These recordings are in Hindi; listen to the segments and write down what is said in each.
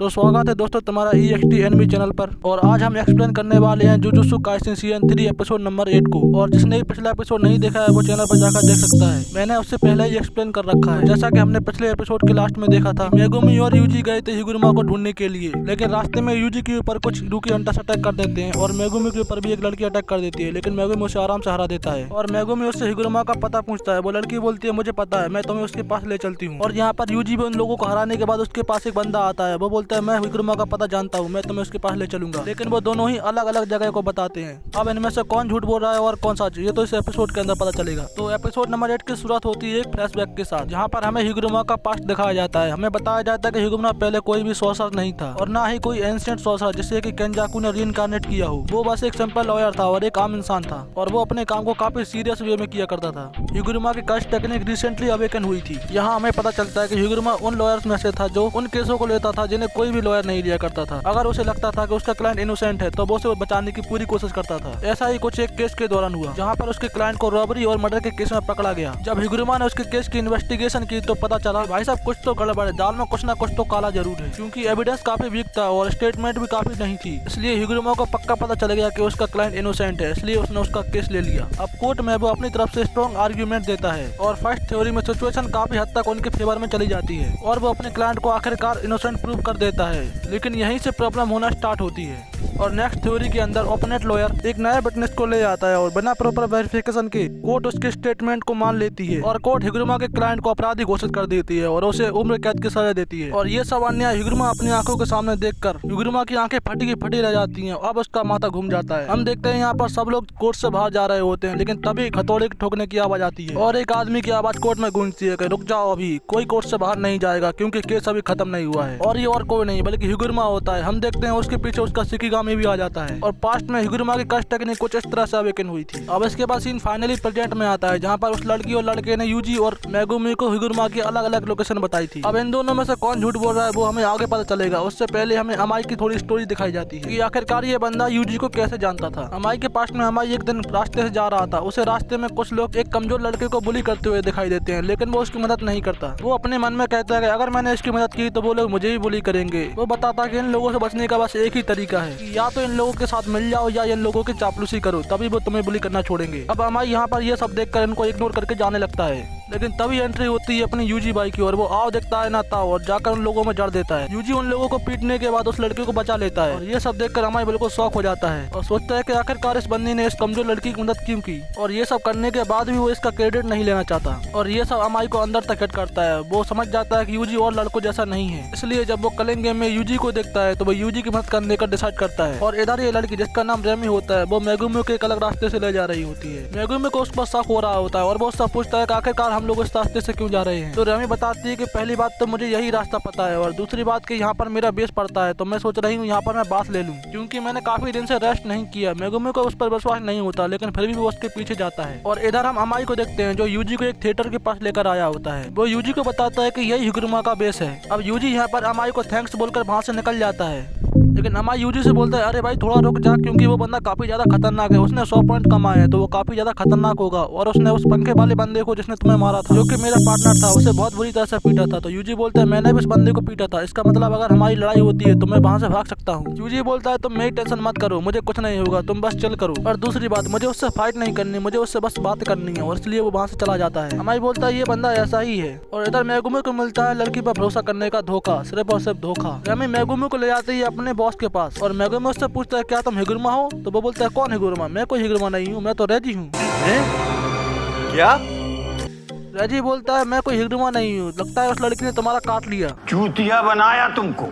तो स्वागत है दोस्तों तुम्हारा EXT एनिमी चैनल पर। और आज हम एक्सप्लेन करने वाले हैं jujutsu Kaisen season 3 episode number 8 को। और जिसने भी पिछला एपिसोड नहीं देखा है वो चैनल पर जाकर देख सकता है। मैंने उससे पहले ही एक्सप्लेन कर रखा है। जैसा कि हमने पिछले एपिसोड के लास्ट में देखा था, मेगुमी और यूजी गए थे हिगुरमा को ढूंढने के लिए, लेकिन रास्ते में यूजी के ऊपर कुछ रूकी हंटर्स अटैक कर देते हैं और मेगुमी के ऊपर भी एक लड़की अटैक कर देती है, लेकिन मेगुमी उसे आराम से हरा देता है। और मेगुमी उससे हिगुरमा का पता पूछता है। वो लड़की बोलती है मुझे पता है, मैं तुम्हें उसके पास ले चलती हूँ। और यहाँ पर यूजी भी उन लोगों को हराने के बाद उसके पास एक बंदा आता है। वो बोलता है मैं हिगुरमा का पता जानता हूँ, मैं तुम्हें उसके पास ले चलूंगा। लेकिन वो दोनों ही अलग अलग जगह को बताते हैं। अब इनमें से कौन झूठ बोल रहा है और कौन सच, ये तो इस एपिसोड के अंदर पता चलेगा। तो एपिसोड नंबर 8 की शुरुआत होती है एक फ्लैशबैक के साथ, जहाँ पर हमें हिगुरमा का पास्ट दिखाया जाता है। हमें बताया जाता है कि हिगुरमा पहले कोई भी सॉर्सर नहीं था और ना ही कोई एंशिएंट सॉर्सर जिससे कि केंजाकू ने रीइंकार्नेट किया हो। वो बस एक सिंपल लॉयर था और एक आम इंसान था, और वो अपने काम को काफी सीरियस वे में किया करता था। हिगुरमा की कर्स टेक्निक रिसेंटली अवेकन हुई थी। यहाँ हमें पता चलता है कि हिगुरमा उन लॉयर्स में से था जो उन केसों को लेता था जिन्हें कोई भी लॉयर नहीं लिया करता था। अगर उसे लगता था कि उसका क्लाइंट इनोसेंट है तो वो उसे बचाने की पूरी कोशिश करता था। ऐसा ही कुछ एक केस के दौरान हुआ जहाँ पर उसके क्लाइंट को रॉबरी और मर्डर के केस में पकड़ा गया। जब हिगुरमा ने उसके केस की इन्वेस्टिगेशन की तो पता चला भाई साहब कुछ तो गड़बड़ है, दाल में कुछ ना कुछ तो काला जरूर है, क्योंकि एविडेंस काफी वीक था और स्टेटमेंट भी काफी नहीं थी। इसलिए हिगुरमा को पक्का पता चल गया कि उसका क्लाइंट इनोसेंट है, इसलिए उसने उसका केस ले लिया। अब कोर्ट में वो अपनी तरफ से स्ट्रॉन्ग आर्ग्यूमेंट देता है और फर्स्ट थ्योरी में सिचुएशन काफी हद तक उनके फेवर में चली जाती है और वो अपने क्लाइंट को आखिरकार इनोसेंट प्रूव कर देता है। लेकिन यहीं से प्रॉब्लम होना स्टार्ट होती है। और नेक्स्ट थ्योरी के अंदर ओपोनेंट लॉयर एक नया विटनेस को ले आता है और बिना प्रॉपर वेरिफिकेशन के कोर्ट उसके स्टेटमेंट को मान लेती है और कोर्ट हिगुरमा के क्लाइंट को अपराधी घोषित कर देती है और उसे उम्र कैद की सजा देती है। और ये सब अन्याय हिगुरमा अपनी आंखों के सामने देखकर हिगुरमा की आंखें फटी की फटी रह जाती हैं। अब उसका माथा घूम जाता है। हम देखते हैं यहाँ पर सब लोग कोर्ट से बाहर जा रहे होते हैं, लेकिन तभी हथौड़े ठोकने की आवाज आती है और एक आदमी की आवाज कोर्ट में गूंजती है कि रुक जाओ, अभी कोई कोर्ट से बाहर नहीं जाएगा क्योंकि केस अभी खत्म नहीं हुआ है। और ये और कोई नहीं बल्कि हिगुरमा होता है। हम देखते हैं उसके पीछे उसका शिकिगामी भी आ जाता है। और पास्ट में हिगुरमा की कर्स टेक्निक कुछ इस तरह से अवेकन हुई थी। अब इसके बाद सीन फाइनली प्रेजेंट में आता है, जहाँ पर उस लड़की और लड़के ने यूजी और मेगुमी को हिगुरमा की अलग अलग लोकेशन बताई थी। अब इन दोनों में से कौन झूठ बोल रहा है वो हमें आगे पता चलेगा। उससे पहले हमें अमाई की थोड़ी स्टोरी दिखाई जाती है कि आखिरकार ये बंदा यूजी को कैसे जानता था। अमाई के पास्ट में अमाई एक दिन रास्ते से जा रहा था। उसे रास्ते में कुछ लोग एक कमजोर लड़के को बुली करते हुए दिखाई देते हैं, लेकिन वो उसकी मदद नहीं करता। वो अपने मन में कहता है कि अगर मैंने इसकी मदद की तो वो लोग मुझे ही बुली करेंगे। वो बताता है कि इन लोगों से बचने का बस एक ही तरीका है कि या तो इन लोगों के साथ मिल जाओ या इन लोगों की चापलूसी करो, तभी वो तुम्हें बुली करना छोड़ेंगे। अब अमाई यहाँ पर ये सब देखकर इनको इग्नोर करके जाने लगता है, लेकिन तभी एंट्री होती है अपनी यूजी बाई की और वो आओ देखता है ना ताओ और जाकर उन लोगों में जड़ देता है। यूजी उन लोगों को पीटने के बाद उस लड़के को बचा लेता है और ये सब देखकर अमाई बिल्कुल शॉक हो जाता है और सोचता है कि आखिरकार इस बंदी ने इस कमजोर लड़की की मदद क्यों की। और ये सब करने के बाद भी वो इसका क्रेडिट नहीं लेना चाहता और ये सब अमाई को अंदर तक हिट करता है। वो समझ जाता है कि यूजी और लड़कों जैसा नहीं है, इसलिए जब वो कलिंग गेम में यूजी को देखता है तो वो यूजी की मदद करने का डिसाइड करता है। और इधर ये लड़की जिसका नाम रेमी होता है वो मेगुमी को एक अलग रास्ते से ले जा रही होती है। मेगुमी को उस पर शक हो रहा होता है और वो उससे पूछता है कि आखिरकार हम लोग इस रास्ते से क्यों जा रहे हैं। तो रेमी बताती है कि पहली बात तो मुझे यही रास्ता पता है और दूसरी बात कि यहाँ पर मेरा बेस पड़ता है, तो मैं सोच रही हूँ यहाँ पर मैं बास ले लूँ क्योंकि मैंने काफी दिन से रेस्ट नहीं किया। मेगुमी को उस पर विश्वास नहीं होता, लेकिन फिर भी वो उसके पीछे जाता है। और इधर हम अमाई को देखते हैं जो यूजी को एक थिएटर के पास लेकर आया होता है। वो यूजी को बताता है कि यही हिगुरमा का बेस है। अब यूजी यहाँ पर अमाई को थैंक्स बोलकर वहाँ से निकल जाता है, लेकिन अमाई यूजी से बोलता है अरे भाई थोड़ा रुक जा, क्योंकि वो बंदा काफी ज्यादा खतरनाक है। उसने 100 पॉइंट कमाए हैं तो वो काफी ज्यादा खतरनाक होगा और उसने उस पंखे वाले बंदे को जिसने तुम्हें मारा था, जो कि मेरा पार्टनर था, उसे बहुत बुरी तरह से पीटा था। तो यूजी बोलता है मैंने भी उस बंदे को पीटा था, इसका मतलब अगर हमारी लड़ाई होती है तो मैं वहाँ से भाग सकता हूँ। यूजी बोलता है तुम मेरी टेंशन मत करो, मुझे कुछ नहीं होगा, तुम बस चिल करो। और दूसरी बात, मुझे उससे फाइट नहीं करनी, मुझे उससे बस बात करनी है, और इसलिए वो वहाँ से चला जाता है। अमाई बोलता है ये बंदा ऐसा ही है। और इधर मेगुमी को मिलता है लड़की पर भरोसा करने का धोखा, सिर्फ और सिर्फ धोखा। रेमी मेगुमी को ले जाती है अपने बॉस के पास और मेगुमी उससे पूछता है क्या तुम हिगुरमा हो? तो वो बोलता है कौन हिगुरमा? मैं कोई हिगुरमा नहीं हूँ, मैं तो रेजी हूँ। क्या? रेजी बोलता है मैं कोई हिगुरमा नहीं हूँ, लगता है उस लड़की ने तुम्हारा काट लिया, चूतिया बनाया तुमको।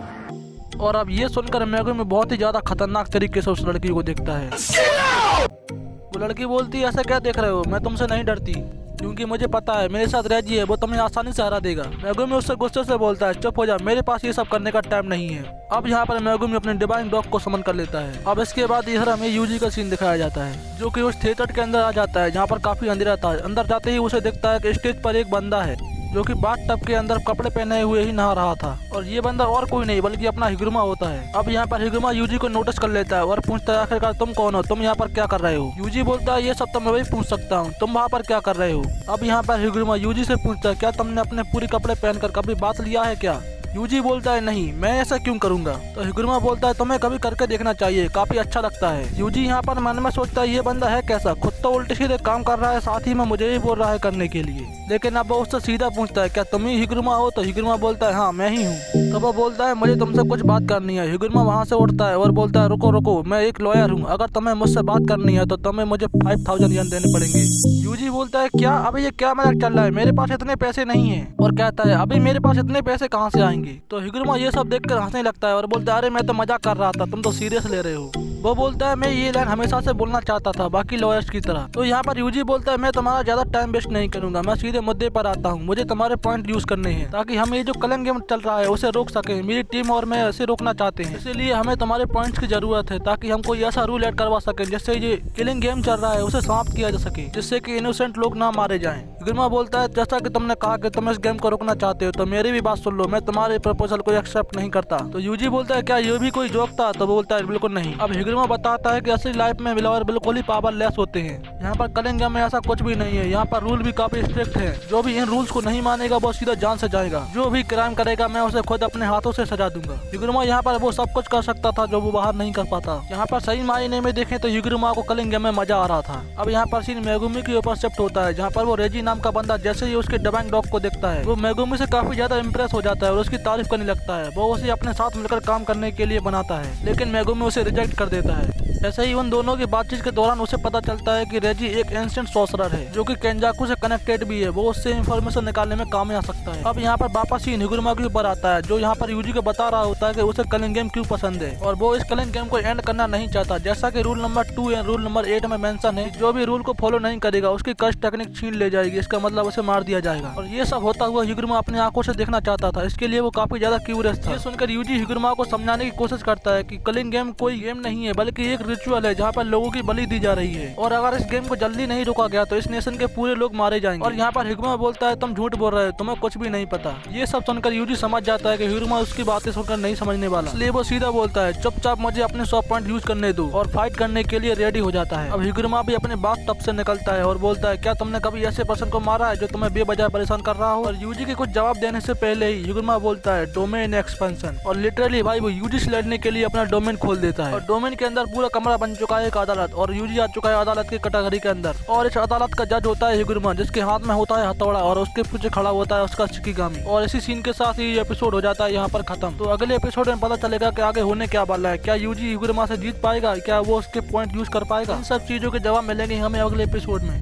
और अब ये सुनकर मेगुमी बहुत ही ज्यादा खतरनाक तरीके से उस लड़की को देखता है। वो लड़की बोलती है ऐसा क्या देख रहे हो, मैं तुमसे नहीं डरती क्योंकि मुझे पता है मेरे साथ रेजी है, वो तुम्हें आसानी से हरा देगा। मेगुमी उससे गुस्से से बोलता है चुप हो जा, मेरे पास ये सब करने का टाइम नहीं है। अब यहाँ पर मेगुमी अपने डिवाइन डॉग को समन कर लेता है। अब इसके बाद इधर हमें यूजी का सीन दिखाया जाता है जो कि उस थिएटर के अंदर आ जाता है जहाँ पर काफी अंधेरा था। अंदर जाते ही उसे दिखता है कि स्टेज पर एक बंदा है जो कि बाथ टब के अंदर कपड़े पहने हुए ही नहा रहा था, और ये बंदा और कोई नहीं बल्कि अपना हिगुरमा होता है। अब यहाँ पर हिगुरमा यूजी को नोटिस कर लेता है और पूछता है आखिरकार तुम कौन हो, तुम यहाँ पर क्या कर रहे हो? यूजी बोलता है ये सब तो मैं भी पूछ सकता हूँ, तुम वहाँ पर क्या कर रहे हो? अब यहाँ पर हिगुरमा यूजी से पूछता है क्या तुमने अपने पूरे कपड़े पहनकर कभी बात लिया है क्या? यूजी बोलता है नहीं, मैं ऐसा क्यों करूंगा। तो हिगुरमा बोलता है तुम्हें कभी करके देखना चाहिए, काफी अच्छा लगता है। यूजी यहाँ पर मन में सोचता है ये बंदा है कैसा, खुद तो उल्टे सीधे काम कर रहा है, साथ ही में मुझे ही बोल रहा है करने के लिए। लेकिन अब वो उससे सीधा पूछता है क्या तुम ही हिगुरमा हो। तो हिगुरमा बोलता है हाँ मैं ही हूँ। तो वो बोलता है मुझे तुमसे कुछ बात करनी है। हिगुरमा वहाँ से उठता है और बोलता है रुको रुको, मैं एक लॉयर हूँ, अगर तुम्हें मुझसे बात करनी है तो तुम्हें मुझे 5000 येन देने पड़ेंगे। यूजी बोलता है क्या, अभी ये क्या मजाक चल रहा है, मेरे पास इतने पैसे नहीं है। और कहता है अभी मेरे पास इतने पैसे कहाँ से आएंगे। तो हिगुरमा ये सब देखकर हंसने लगता है और बोलता है अरे मैं तो मजाक कर रहा था, तुम तो सीरियस ले रहे हो। वो बोलता है मैं ये लाइन हमेशा से बोलना चाहता था, बाकी लॉयर्स की तरह। तो यहाँ पर यूजी बोलता है मैं तुम्हारा ज्यादा टाइम वेस्ट नहीं करूंगा, मैं सीधे मुद्दे पर आता हूँ। मुझे तुम्हारे पॉइंट यूज करने हैं ताकि हम ये जो कलिंग गेम चल रहा है उसे रोक सके। मेरी टीम और मैं इसे रोकना चाहते हैं, इसीलिए हमें तुम्हारे पॉइंट्स की जरूरत है ताकि हम कोई ऐसा रूल ऐड करवा सके जिससे ये किलिंग गेम चल रहा है उसे समाप्त किया जा सके, जिससे कि इनोसेंट लोग ना मारे जाएं। हिगुरमा बोलता है जैसा कि तुमने कहा कि तुम इस गेम को रोकना चाहते हो तो मेरी भी बात सुन लो, मैं तुम्हारे प्रपोजल को एक्सेप्ट नहीं करता। तो यूजी बोलता है क्या ये भी कोई जोक था। तो बोलता है बिल्कुल नहीं। अब हिगुरमा बताता है कि असली लाइफ में लॉयर बिल्कुल ही पावरलेस होते हैं, यहाँ पर कलिंग गेम में ऐसा कुछ भी नहीं है। यहाँ पर रूल भी काफी स्ट्रिक्ट है, जो भी इन रूल्स को नहीं मानेगा वो सीधा जान से जाएगा, जो भी क्राइम करेगा मैं उसे खुद अपने हाथों से सजा दूंगा। हिगुरमा यहाँ पर वो सब कुछ कर सकता था जो वो बाहर नहीं कर पाता। यहाँ पर सही मायने में देखें तो हिगुरमा को कलिंग गेम में मजा आ रहा था। अब यहाँ पर सीन मेगुमी के ऊपर शिफ्ट होता है, जहाँ पर वो रेजी नाम का बंदा जैसे ही उसके डबैंग डॉग को देखता है वो मेगुमी से काफी ज्यादा इम्प्रेस हो जाता है और उसकी तारीफ करने लगता है। वो उसे अपने साथ मिलकर काम करने के लिए बनाता है, लेकिन मेगुमी उसे रिजेक्ट कर देता है। ऐसे ही उन दोनों की बातचीत के दौरान उसे पता चलता है कि रेजी एक एंशिएंट सॉर्सरर है जो कि केंजाकू से कनेक्टेड भी है, वो उससे इंफॉर्मेशन निकालने में काम आ सकता है। अब यहाँ पर वापस ही हिगुरमा के ऊपर आता है, जो यहाँ पर यूजी को बता रहा होता है कि उसे कलिंग गेम क्यों पसंद है और वो इस कलिंग गेम को एंड करना नहीं चाहता। जैसा कि rule number 2 and rule number 8 में मेंशन है, जो भी रूल को फॉलो नहीं करेगा उसकी कर्स टेक्निक छीन ले जाएगी, इसका मतलब उसे मार दिया जाएगा। और ये सब होता हुआ हिगुरमा अपनी आंखों से देखना चाहता था, इसके लिए वो काफी ज्यादा क्यूरियस था। ये सुनकर यूजी हिगुरमा को समझाने की कोशिश करता है कि कलिंग गेम कोई गेम नहीं है बल्कि एक रिचुअल है जहाँ पर लोगों की बलि दी जा रही है, और अगर इस गेम को जल्दी नहीं रोका गया तो इस नेशन के पूरे लोग मारे जाएंगे। और यहाँ पर हिगुरमा बोलता है तुम झूठ बोल रहे हो, तुम्हें कुछ भी नहीं पता। ये सब सुनकर यूजी समझ जाता है कि हिगुरमा उसकी बातें सुनकर नहीं समझने वाला, इसलिए वो सीधा बोलता है चुपचाप मुझे अपने 100 पॉइंट यूज करने दो, और फाइट करने के लिए रेडी हो जाता है। अब हिगुरमा भी अपने बात तब से निकलता है और बोलता है क्या तुमने कभी ऐसे पर्सन को मारा है जो तुम्हें बेवजह परेशान कर रहा हो। और यूजी के कुछ जवाब देने से पहले ही हिगुरमा बोलता है डोमेन एक्सपेंशन, और लिटरली भाई वो यूजी से लड़ने के लिए अपना डोमेन खोल देता है। और डोमेन के अंदर पूरा कमरा बन चुका है एक अदालत, और यूजी आ चुका है अदालत की कैटेगरी के अंदर, और इस अदालत का जज होता है हिगुरमा, जिसके हाथ में होता है हथौड़ा और उसके पीछे खड़ा होता है उसका शिकिगामी। और इसी सीन के साथ ही एपिसोड हो जाता है यहाँ पर खत्म। तो अगले एपिसोड में पता चलेगा कि आगे होने क्या वाला है, क्या यूजी हिगुरमा से जीत पाएगा, क्या वो उसके पॉइंट यूज कर पाएगा। इन सब चीजों के जवाब मिलेंगे हमें अगले एपिसोड में।